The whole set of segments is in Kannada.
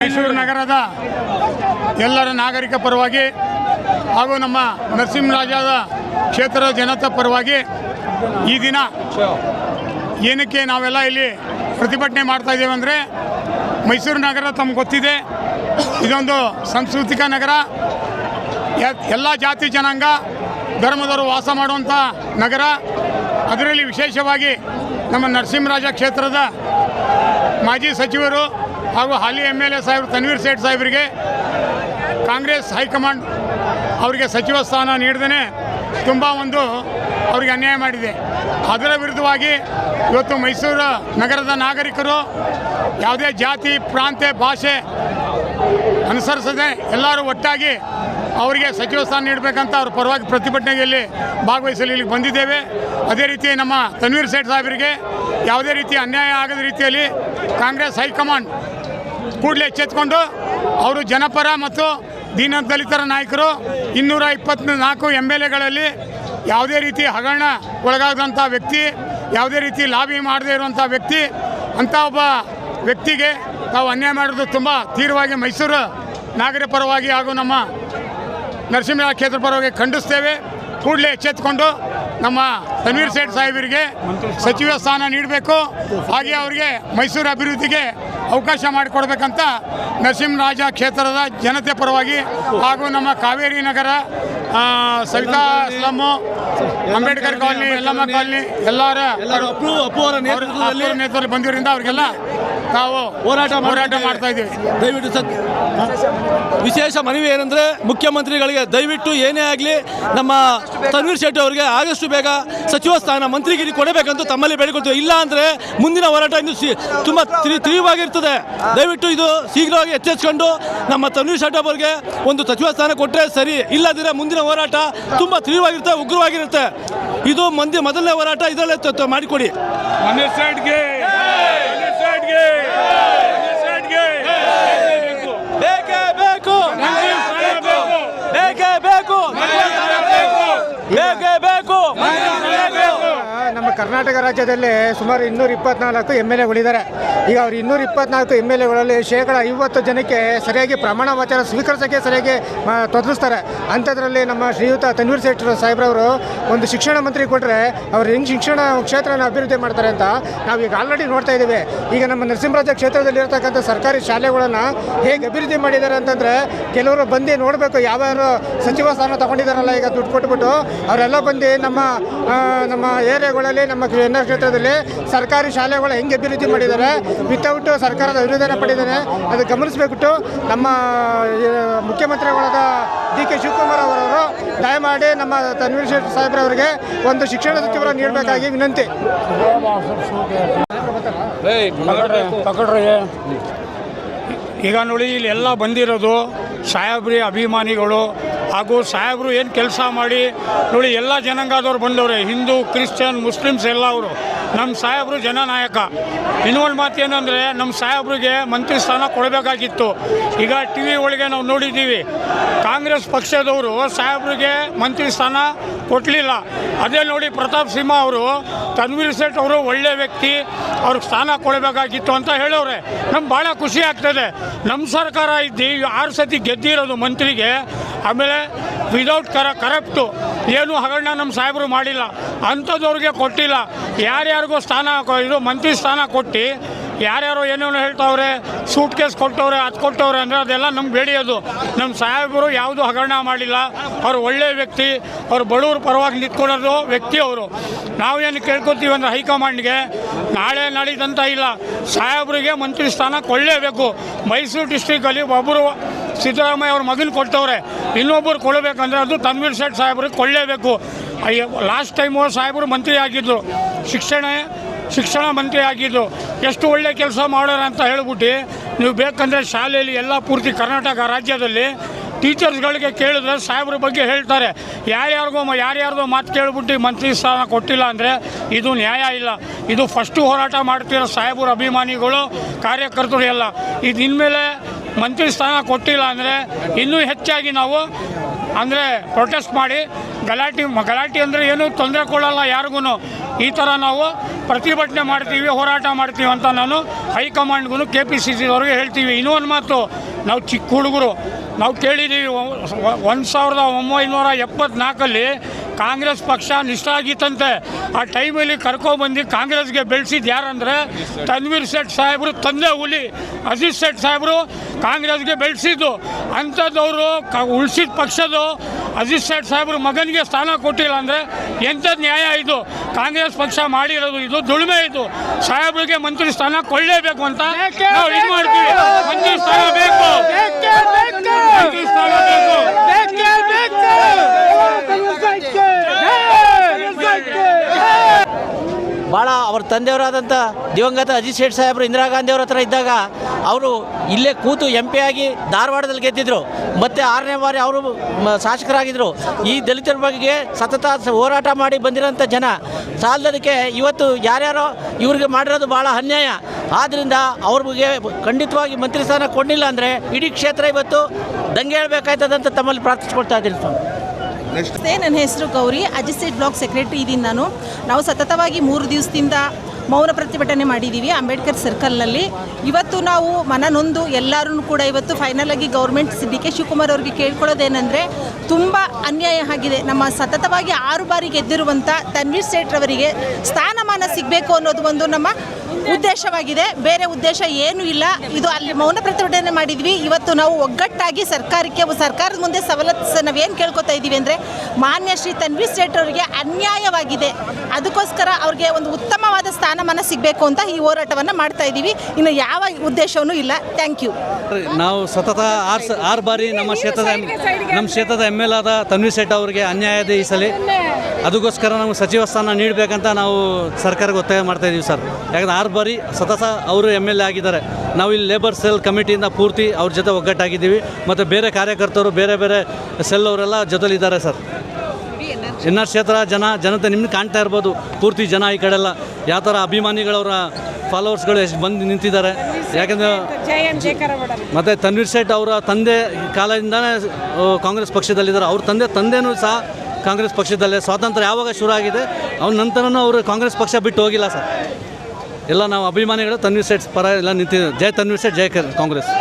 ಮೈಸೂರು ನಗರದ ಎಲ್ಲರ ನಾಗರಿಕ ಪರವಾಗಿ ಹಾಗೂ ನಮ್ಮ ನರಸಿಂಹರಾಜದ ಕ್ಷೇತ್ರದ ಜನತಾ ಪರವಾಗಿ ಈ ದಿನ ಏನಕ್ಕೆ ನಾವೆಲ್ಲ ಇಲ್ಲಿ ಪ್ರತಿಭಟನೆ ಮಾಡ್ತಾ ಇದ್ದೇವೆ ಅಂದರೆ, ಮೈಸೂರು ನಗರ ತಮಗೆ ಗೊತ್ತಿದೆ, ಇದೊಂದು ಸಾಂಸ್ಕೃತಿಕ ನಗರ. ಎಲ್ಲ ಜಾತಿ ಜನಾಂಗ ಧರ್ಮದವರು ವಾಸ ಮಾಡುವಂಥ ನಗರ. ಅದರಲ್ಲಿ ವಿಶೇಷವಾಗಿ ನಮ್ಮ ನರಸಿಂಹರಾಜ ಕ್ಷೇತ್ರದ ಮಾಜಿ ಸಚಿವರು ಹಾಗೂ ಹಾಲಿ MLA ಸಾಹೇಬರು ತನ್ವೀರ್ ಸೇಠ್ ಸಾಹೇಬರಿಗೆ ಕಾಂಗ್ರೆಸ್ ಹೈಕಮಾಂಡ್ ಅವರಿಗೆ ಸಚಿವ ಸ್ಥಾನ ನೀಡದೇ ತುಂಬ ಅವರಿಗೆ ಅನ್ಯಾಯ ಮಾಡಿದೆ. ಅದರ ವಿರುದ್ಧವಾಗಿ ಇವತ್ತು ಮೈಸೂರು ನಗರದ ನಾಗರಿಕರು ಯಾವುದೇ ಜಾತಿ ಪ್ರಾಂತ್ಯ ಭಾಷೆ ಅನುಸರಿಸದೆ ಎಲ್ಲರೂ ಒಟ್ಟಾಗಿ ಅವರಿಗೆ ಸಚಿವ ಸ್ಥಾನ ನೀಡಬೇಕಂತ ಅವ್ರ ಪರವಾಗಿ ಪ್ರತಿಭಟನೆಯಲ್ಲಿ ಭಾಗವಹಿಸಲು ಇಲ್ಲಿಗೆ ಬಂದಿದ್ದೇವೆ. ಅದೇ ರೀತಿ ನಮ್ಮ ತನ್ವೀರ್ ಸೇಠ್ ಸಾಹೇಬರಿಗೆ ಯಾವುದೇ ರೀತಿ ಅನ್ಯಾಯ ಆಗದ ರೀತಿಯಲ್ಲಿ ಕಾಂಗ್ರೆಸ್ ಹೈಕಮಾಂಡ್ ಕೂಡಲೇ ಎಚ್ಚೆತ್ತುಕೊಂಡು ಅವರು ಜನಪರ ಮತ್ತು ದೀನ ದಲಿತರ ನಾಯಕರು 224 MLAಗಳಲ್ಲಿ ಯಾವುದೇ ರೀತಿ ಹಗರಣ ಒಳಗಾದಂಥ ವ್ಯಕ್ತಿ, ಯಾವುದೇ ರೀತಿ ಲಾಬಿ ಮಾಡದೇ ಇರುವಂಥ ವ್ಯಕ್ತಿ, ಅಂಥ ಒಬ್ಬ ವ್ಯಕ್ತಿಗೆ ತಾವು ಅನ್ಯಾಯ ಮಾಡೋದು ತುಂಬ ತೀವ್ರವಾಗಿ ಮೈಸೂರು ನಾಗರಿಕ ಪರವಾಗಿ ಹಾಗೂ ನಮ್ಮ ನರಸಿಂಹರಾಜ ಕ್ಷೇತ್ರ ಪರವಾಗಿ ಖಂಡಿಸ್ತೇವೆ. ಕೂಡಲೇ ಎಚ್ಚೆತ್ತುಕೊಂಡು ನಮ್ಮ ತನ್ವೀರ್ ಸೇಠ್ ಸಾಹೇಬರಿಗೆ ಸಚಿವ ಸ್ಥಾನ ನೀಡಬೇಕು, ಹಾಗೆ ಅವರಿಗೆ ಮೈಸೂರು ಅಭಿವೃದ್ಧಿಗೆ ಅವಕಾಶ ಮಾಡಿಕೊಡ್ಬೇಕಂತ ನರಸಿಂಹರಾಜ ಕ್ಷೇತ್ರದ ಜನತೆ ಪರವಾಗಿ ಹಾಗೂ ನಮ್ಮ Kaveri Nagar, Savitha slum, Ambedkar colony, Yellamma colony ಎಲ್ಲರ ನೇತೃತ್ವದಲ್ಲಿ ಬಂದಿರೋದ್ರಿಂದ ಅವರಿಗೆಲ್ಲ ನಾವು ಹೋರಾಟ ಮಾಡ್ತಾ ಇದ್ದೀವಿ. ದಯವಿಟ್ಟು ವಿಶೇಷ ಮನವಿ ಏನಂದರೆ, ಮುಖ್ಯಮಂತ್ರಿಗಳಿಗೆ ದಯವಿಟ್ಟು ಏನೇ ಆಗಲಿ ನಮ್ಮ ತನ್ವೀರ್ ಶೆಟ್ಟಿ ಅವರಿಗೆ ಆದಷ್ಟು ಬೇಗ ಸಚಿವ ಸ್ಥಾನ ಮಂತ್ರಿಗಿರಿ ಕೊಡಬೇಕಂತ ತಮ್ಮಲ್ಲಿ ಬೇಡಿಕೊಳ್ತೀವಿ. ಇಲ್ಲ ಅಂದರೆ ಮುಂದಿನ ಹೋರಾಟ ಇನ್ನು ತುಂಬ ತೀವ್ರವಾಗಿರ್ತದೆ. ದಯವಿಟ್ಟು ಇದು ಶೀಘ್ರವಾಗಿ ಎಚ್ಚೆತ್ಕೊಂಡು ನಮ್ಮ ತನ್ವೀರ್ ಶೆಟ್ಟಿ ಅವರಿಗೆ ಒಂದು ಸಚಿವ ಸ್ಥಾನ ಕೊಟ್ಟರೆ ಸರಿ, ಇಲ್ಲದಿದ್ದರೆ ಮುಂದಿನ ಹೋರಾಟ ತುಂಬ ತೀವ್ರವಾಗಿರುತ್ತೆ, ಉಗ್ರವಾಗಿರುತ್ತೆ. ಇದು ಮೊದಲನೇ ಹೋರಾಟ, ಇದರಲ್ಲೇ ಮಾಡಿಕೊಡಿ. ಬೇಕೇ ಬೇಕು, ಬೇಕೇ ಬೇಕು, ಬೇಕೇ ಬೇಕು. ನಮ್ಮ ಕರ್ನಾಟಕ ರಾಜ್ಯದಲ್ಲಿ ಸುಮಾರು 224 MLAಗಳಿದ್ದಾರೆ. ಈಗ ಅವ್ರು 224 MLAಗಳಲ್ಲಿ 50% ಜನಕ್ಕೆ ಸರಿಯಾಗಿ ಪ್ರಮಾಣ ವಚನ ಸ್ವೀಕರಿಸೋಕ್ಕೆ ಸರಿಯಾಗಿ ತೊದಲಿಸ್ತಾರೆ. ಅಂಥದ್ರಲ್ಲಿ ನಮ್ಮ ಶ್ರೀಯುತ ತನ್ವೀರ್ ಸೇಠ್ ಸಾಹೇಬ್ರವರು ಒಂದು ಶಿಕ್ಷಣ ಮಂತ್ರಿ ಕೊಟ್ಟರೆ ಅವ್ರು ಹೆಂಗೆ ಶಿಕ್ಷಣ ಕ್ಷೇತ್ರನ ಅಭಿವೃದ್ಧಿ ಮಾಡ್ತಾರೆ ಅಂತ ನಾವೀಗ ಆಲ್ರೆಡಿ ನೋಡ್ತಾ ಇದ್ದೀವಿ. ಈಗ ನಮ್ಮ ನರಸಿಂಹರಾಜ ಕ್ಷೇತ್ರದಲ್ಲಿ ಇರ್ತಕ್ಕಂಥ ಸರ್ಕಾರಿ ಶಾಲೆಗಳನ್ನು ಹೇಗೆ ಅಭಿವೃದ್ಧಿ ಮಾಡಿದ್ದಾರೆ ಅಂತಂದರೆ, ಕೆಲವರು ಬಂದು ನೋಡಬೇಕು, ಯಾವ್ಯಾರು ಸಚಿವ ಸ್ಥಾನ ತಗೊಂಡಿದ್ದಾರಲ್ಲ ಈಗ ದುಡ್ಡು ಕೊಟ್ಬಿಟ್ಟು ಅವರೆಲ್ಲ ಬಂದು ನಮ್ಮ ಏರಿಯಾಗಳಲ್ಲಿ ನಮ್ಮ NR ಕ್ಷೇತ್ರದಲ್ಲಿ ಸರ್ಕಾರಿ ಶಾಲೆಗಳು ಹೆಂಗೆ ಅಭಿವೃದ್ಧಿ ಮಾಡಿದ್ದಾರೆ, ವಿತೌಟ್ ಸರ್ಕಾರದ ಅನುದಾನ ಪಡೆದಿದ್ದಾರೆ. ಅದು ಗಮನಿಸಬೇಕಿಟ್ಟು ನಮ್ಮ ಮುಖ್ಯಮಂತ್ರಿಗಳಾದ DK ಶಿವಕುಮಾರ್ ಅವರವರು ದಯಮಾಡಿ ನಮ್ಮ ತನ್ವೀರ್ ಶೆಟ್ಟಿ ಸಾಹೇಬ್ರವರಿಗೆ ಒಂದು ಶಿಕ್ಷಣ ಸಚಿವರ ನೀಡಬೇಕಾಗಿ ವಿನಂತಿ. ಈಗ ನೋಡಿ, ಇಲ್ಲಿ ಎಲ್ಲ ಬಂದಿರೋದು ಸಾಹೇಬ್ರಿ ಅಭಿಮಾನಿಗಳು ಹಾಗೂ ಸಾಹೇಬರು ಏನು ಕೆಲಸ ಮಾಡಿ ನೋಡಿ ಎಲ್ಲ ಜನಾಂಗದವ್ರು ಬಂದವ್ರೆ, ಹಿಂದೂ, ಕ್ರಿಶ್ಚಿಯನ್, ಮುಸ್ಲಿಮ್ಸ್ ಎಲ್ಲ ಅವರು. ನಮ್ಮ ಸಾಹೇಬರು ಜನನಾಯಕ. ಇನ್ನೊಂದು ಮಾತು ಏನಂದರೆ, ನಮ್ಮ ಸಾಹೇಬ್ರಿಗೆ ಮಂತ್ರಿ ಸ್ಥಾನ ಕೊಡಬೇಕಾಗಿತ್ತು. ಈಗ TV ಒಳಗೆ ನಾವು ನೋಡಿದ್ದೀವಿ, ಕಾಂಗ್ರೆಸ್ ಪಕ್ಷದವರು ಸಾಹೇಬ್ರಿಗೆ ಮಂತ್ರಿ ಸ್ಥಾನ ಕೊಡಲಿಲ್ಲ. ಅದೇ ನೋಡಿ ಪ್ರತಾಪ್ ಸಿಂಹ ಅವರು, ತನ್ವೀರ್ ಸೇಠ್ ಅವರು ಒಳ್ಳೆ ವ್ಯಕ್ತಿ, ಅವ್ರಿಗೆ ಸ್ಥಾನ ಕೊಡಬೇಕಾಗಿತ್ತು ಅಂತ ಹೇಳೋರೆ. ನಮ್ಗೆ ಭಾಳ ಖುಷಿ ಆಗ್ತದೆ. ನಮ್ಮ ಸರ್ಕಾರ ಇದ್ದು 6 ಸತಿ ಗೆದ್ದಿರೋದು ಮಂತ್ರಿಗೆ. ಆಮೇಲೆ ವಿದೌಟ್ ಕರಪ್ಟು ಏನು ಹಗರಣ ನಮ್ಮ ಸಾಹೇಬರು ಮಾಡಿಲ್ಲ, ಅಂಥದ್ದವ್ರಿಗೆ ಕೊಟ್ಟಿಲ್ಲ. ಯಾರ್ಯಾರಿಗೂ ಮಂತ್ರಿ ಸ್ಥಾನ ಕೊಟ್ಟು ಯಾರ್ಯಾರೋ ಏನೇನೋ ಹೇಳ್ತಾವ್ರೆ, ಸೂಟ್ ಕೇಸ್ ಕೊಟ್ಟವ್ರೆ, ಅದು ಕೊಟ್ಟವ್ರೆ ಅಂದರೆ ಅದೆಲ್ಲ ನಮ್ಗೆ ಬೇಡಿಯೋದು. ನಮ್ಮ ಸಾಹೇಬರು ಯಾವುದೂ ಹಗರಣ ಮಾಡಿಲ್ಲ. ಅವರು ಒಳ್ಳೆ ವ್ಯಕ್ತಿ, ಅವ್ರು ಬಡವ್ರ ಪರವಾಗಿ ನಿಂತ್ಕೊಳ್ಳೋದು ವ್ಯಕ್ತಿ ಅವರು. ನಾವೇನು ಕೇಳ್ಕೊತೀವಿ ಅಂದರೆ ಹೈಕಮಾಂಡ್ಗೆ, ನಾಳೆ ನಾಳಿದಂತ ಇಲ್ಲ, ಸಾಹೇಬರಿಗೆ ಮಂತ್ರಿ ಸ್ಥಾನ ಕೊಳ್ಳೇಬೇಕು. ಮೈಸೂರು ಡಿಸ್ಟ್ರಿಕ್ಟಲ್ಲಿ ಒಬ್ಬರು ಸಿದ್ದರಾಮಯ್ಯ ಅವ್ರ ಮಗನ ಕೊಟ್ಟವ್ರೆ, ಇನ್ನೊಬ್ಬರು ಕೊಡಬೇಕಂದ್ರೆ ಅದು ತನ್ವೀರ್ ಸೇಠ್ ಸಾಹೇಬ್ರಿಗೆ ಕೊಳ್ಳೇಬೇಕು. ಲಾಸ್ಟ್ ಟೈಮು ಸಾಹೇಬರು ಮಂತ್ರಿ ಆಗಿದ್ದರು, ಶಿಕ್ಷಣ ಮಂತ್ರಿ ಆಗಿದ್ದು. ಎಷ್ಟು ಒಳ್ಳೆ ಕೆಲಸ ಮಾಡೋರು ಅಂತ ಹೇಳ್ಬಿಟ್ಟು ನೀವು ಬೇಕಂದರೆ ಶಾಲೆಯಲ್ಲಿ ಎಲ್ಲ ಪೂರ್ತಿ ಕರ್ನಾಟಕ ರಾಜ್ಯದಲ್ಲಿ ಟೀಚರ್ಸ್ಗಳಿಗೆ ಕೇಳಿದ್ರೆ ಸಾಹೇಬ್ರ ಬಗ್ಗೆ ಹೇಳ್ತಾರೆ. ಯಾರ್ಯಾರ್ದೋ ಮಾತು ಕೇಳ್ಬಿಟ್ಟು ಮಂತ್ರಿ ಸ್ಥಾನ ಕೊಟ್ಟಿಲ್ಲ ಅಂದರೆ ಇದು ನ್ಯಾಯ ಇಲ್ಲ. ಇದು ಫಸ್ಟು ಹೋರಾಟ ಮಾಡ್ತಿರೋ ಸಾಹೇಬ್ರ ಅಭಿಮಾನಿಗಳು, ಕಾರ್ಯಕರ್ತರು ಎಲ್ಲ. ಇದು ಇನ್ಮೇಲೆ ಮಂತ್ರಿ ಸ್ಥಾನ ಕೊಟ್ಟಿಲ್ಲ ಅಂದರೆ ಇನ್ನೂ ಹೆಚ್ಚಾಗಿ ನಾವು ಅಂದರೆ ಪ್ರೊಟೆಸ್ಟ್ ಮಾಡಿ ಗಲಾಟೆ ಅಂದರೆ ಏನೂ ತೊಂದರೆ ಕೊಡೋಲ್ಲ ಯಾರಿಗೂ. ಈ ಥರ ನಾವು ಪ್ರತಿಭಟನೆ ಮಾಡ್ತೀವಿ, ಹೋರಾಟ ಮಾಡ್ತೀವಿ ಅಂತ ನಾನು ಹೈಕಮಾಂಡ್ಗೂ KPCC ಅವ್ರಿಗೆ ಹೇಳ್ತೀವಿ. ಇನ್ನೂ ಒಂದು ಮಾತು, ನಾವು ಚಿಕ್ಕ ಹುಡುಗರು, ನಾವು ಕೇಳಿದ್ದೀವಿ 1974 ಕಾಂಗ್ರೆಸ್ ಪಕ್ಷ ನಿಷ್ಠ ಆಗಿತ್ತಂತೆ. ಆ ಟೈಮಲ್ಲಿ ಕರ್ಕೊಬಂದು ಕಾಂಗ್ರೆಸ್ಗೆ ಬೆಳೆಸಿದ್ದು ಯಾರಂದರೆ ತನ್ವೀರ್ ಸೇಠ್ ಸಾಹೇಬರು, ತಂದೆ ಹುಲಿ ಅಜಿತ್ ಸೇಠ್ ಸಾಹೇಬರು ಕಾಂಗ್ರೆಸ್ಗೆ ಬೆಳೆಸಿದ್ದು. ಅಂಥದ್ದವರು ಉಳಿಸಿದ ಪಕ್ಷದ್ದು ಅಜಿತ್ ಸೇಠ್ ಸಾಹೇಬರು ಮಗನಿಗೆ ಸ್ಥಾನ ಕೊಟ್ಟಿಲ್ಲ ಅಂದರೆ ಎಂಥದ್ದು ನ್ಯಾಯ ಇದು? ಕಾಂಗ್ರೆಸ್ ಪಕ್ಷ ಮಾಡಿರೋದು ಇದು ದುಡಿಮೆ. ಇದು ಸಾಹೇಬರಿಗೆ ಮಂತ್ರಿ ಸ್ಥಾನ ಕೊಳ್ಳೇಬೇಕು ಅಂತ ನಾವು ಇದು ಮಾಡ್ತೀವಿ. ಮಂತ್ರಿ ಸ್ಥಾನ ಬೇಕು, ಮಂತ್ರಿ ಸ್ಥಾನ ಬೇಕು. ಭಾಳ ಅವ್ರ ತಂದೆಯವರಾದಂಥ ದಿವಂಗತ ಅಜಿತ್ ಶೇಟ್ ಸಾಹೇಬರು ಇಂದಿರಾ ಗಾಂಧಿಯವ್ರ ಹತ್ರ ಇದ್ದಾಗ ಅವರು ಇಲ್ಲೇ ಕೂತು MP ಆಗಿ ಧಾರವಾಡದಲ್ಲಿ ಗೆದ್ದಿದ್ರು. ಮತ್ತು 6ನೇ ಬಾರಿ ಅವರು ಶಾಸಕರಾಗಿದ್ದರು. ಈ ದಲಿತರ ಬಗ್ಗೆ ಸತತ ಹೋರಾಟ ಮಾಡಿ ಬಂದಿರೋಂಥ ಜನ ಸಾಲದಕ್ಕೆ ಇವತ್ತು ಯಾರ್ಯಾರೋ ಇವ್ರಿಗೆ ಮಾಡಿರೋದು ಭಾಳ ಅನ್ಯಾಯ. ಆದ್ದರಿಂದ ಅವ್ರಿಗೆ ಖಂಡಿತವಾಗಿ ಮಂತ್ರಿ ಸ್ಥಾನ ಕೊಡಲಿಲ್ಲ ಅಂದರೆ ಇಡೀ ಕ್ಷೇತ್ರ ಇವತ್ತು ದಂಗೆ ಹೇಳ್ಬೇಕಾಯ್ತದಂತ ತಮ್ಮಲ್ಲಿ ಪ್ರಾರ್ಥಿಸ್ಕೊಳ್ತಾ ಇದ್ದೀನಿ ಸ್ವಾಮಿ. ನನ್ನ ಹೆಸರು ಗೌರಿ, ಅಜಿತ್ ಸೇಠ್ ಬ್ಲಾಕ್ ಸೆಕ್ರೆಟರಿ ಇದ್ದೀನಿ ನಾನು. ನಾವು ಸತತವಾಗಿ 3 ದಿವಸದಿಂದ ಮೌನ ಪ್ರತಿಭಟನೆ ಮಾಡಿದ್ದೀವಿ ಅಂಬೇಡ್ಕರ್ ಸರ್ಕಲ್ನಲ್ಲಿ. ಇವತ್ತು ನಾವು ಮನನೊಂದು ಎಲ್ಲರೂ ಕೂಡ ಇವತ್ತು ಫೈನಲ್ ಆಗಿ ಗೌರ್ಮೆಂಟ್ DK ಶಿವಕುಮಾರ್ ಅವ್ರಿಗೆ ಕೇಳ್ಕೊಳ್ಳೋದೇನೆಂದರೆ, ತುಂಬ ಅನ್ಯಾಯ ಆಗಿದೆ. ನಮ್ಮ ಸತತವಾಗಿ 6 ಬಾರಿ ಗೆದ್ದಿರುವಂಥ ತನ್ವೀರ್ ಸೇಠ್ ಅವರಿಗೆ ಸ್ಥಾನಮಾನ ಸಿಗಬೇಕು ಅನ್ನೋದು ಒಂದು ನಮ್ಮ ಉದ್ದೇಶವಾಗಿದೆ. ಬೇರೆ ಉದ್ದೇಶ ಏನೂ ಇಲ್ಲ. ಇದು ಅಲ್ಲಿ ಮೌನ ಪ್ರತಿಭಟನೆ ಮಾಡಿದ್ವಿ. ಇವತ್ತು ನಾವು ಒಗ್ಗಟ್ಟಾಗಿ ಸರ್ಕಾರದ ಮುಂದೆ ಸವಲತ್ತು ನಾವೇನು ಕೇಳ್ಕೊತಾ ಇದ್ದೀವಿ ಅಂದರೆ, ಮಾನ್ಯ ಶ್ರೀ ತನ್ವೀರ್ ಸೇಠ್ ಅವರಿಗೆ ಅನ್ಯಾಯವಾಗಿದೆ, ಅದಕ್ಕೋಸ್ಕರ ಅವ್ರಿಗೆ ಒಂದು ಉತ್ತಮವಾದ ಸ್ಥಾನಮಾನ ಸಿಗಬೇಕು ಅಂತ ಈ ಹೋರಾಟವನ್ನು ಮಾಡ್ತಾ ಇದ್ದೀವಿ. ಇನ್ನು ಯಾವ ಉದ್ದೇಶವೂ ಇಲ್ಲ. Thank you. ನಾವು ಸತತ 6 ಬಾರಿ ನಮ್ಮ ಕ್ಷೇತ್ರದ ML ಆದ ತನ್ವೀರ್ ಸೇಠ್ ಅವರಿಗೆ ಅನ್ಯಾಯ ಇದೆ ಈ ಸಲ. ಅದಕ್ಕೋಸ್ಕರ ನಮಗೆ ಸಚಿವ ಸ್ಥಾನ ನೀಡಬೇಕಂತ ನಾವು ಸರ್ಕಾರಕ್ಕೆ ಒತ್ತಾಯ ಮಾಡ್ತಾ ಇದ್ದೀವಿ ಸರ್. ಯಾಕಂದರೆ 6 ಬಾರಿ ಸತತ ಅವರು ML ಆಗಿದ್ದಾರೆ. ನಾವು ಇಲ್ಲಿ ಲೇಬರ್ ಸೆಲ್ ಕಮಿಟಿಯಿಂದ ಪೂರ್ತಿ ಅವ್ರ ಜೊತೆ ಒಗ್ಗಟ್ಟಾಗಿದ್ದೀವಿ. ಮತ್ತು ಬೇರೆ ಕಾರ್ಯಕರ್ತರು ಬೇರೆ ಸೆಲ್ ಅವರೆಲ್ಲ ಜೊತೆಲಿದ್ದಾರೆ ಸರ್. NR ಕ್ಷೇತ್ರ ಜನತೆ ನಿಮ್ಗೆ ಕಾಣ್ತಾ ಇರ್ಬೋದು, ಪೂರ್ತಿ ಜನ ಈ ಕಡೆ ಎಲ್ಲ ಯಾವ ಥರ ಅಭಿಮಾನಿಗಳವರ ಫಾಲೋವರ್ಸ್ಗಳು ಎಷ್ಟು ಬಂದು ನಿಂತಿದ್ದಾರೆ. ಯಾಕೆಂದರೆ ಮತ್ತು ತನ್ವೀರ್ ಸೇಠ್ ಅವರ ತಂದೆ ಕಾಲದಿಂದನೇ ಕಾಂಗ್ರೆಸ್ ಪಕ್ಷದಲ್ಲಿದ್ದಾರೆ. ಅವ್ರ ತಂದೆನೂ ಸಹ ಕಾಂಗ್ರೆಸ್ ಪಕ್ಷದಲ್ಲೇ. ಸ್ವಾತಂತ್ರ್ಯ ಯಾವಾಗ ಶುರು ಆಗಿದೆ ಅವ್ರ ನಂತರನೂ ಅವರು ಕಾಂಗ್ರೆಸ್ ಪಕ್ಷ ಬಿಟ್ಟು ಹೋಗಿಲ್ಲ ಸರ್. ಎಲ್ಲ ನಾವು ಅಭಿಮಾನಿಗಳು ತನ್ವೀರ್ ಸೇಠ್ ಪರ ಎಲ್ಲ ನಿಂತಿದ್ದೀವಿ. ಜೈ ತನ್ವೀರ್ ಸೇಠ್, ಜೈ ಕಾಂಗ್ರೆಸ್.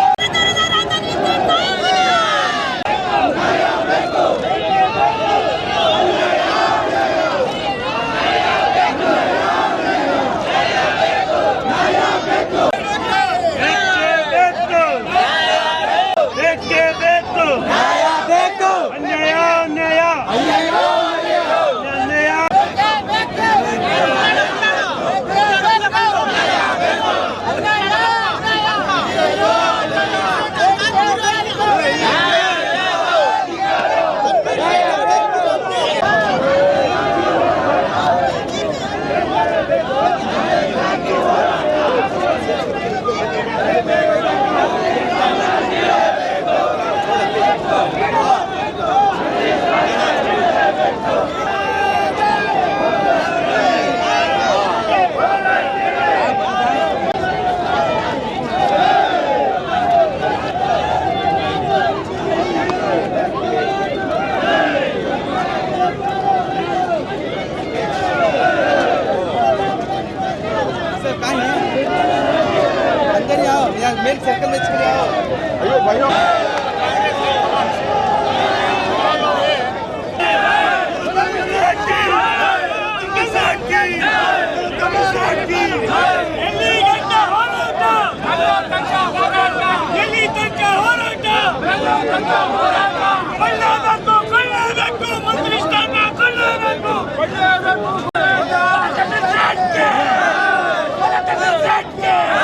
ಹೋರಾಟ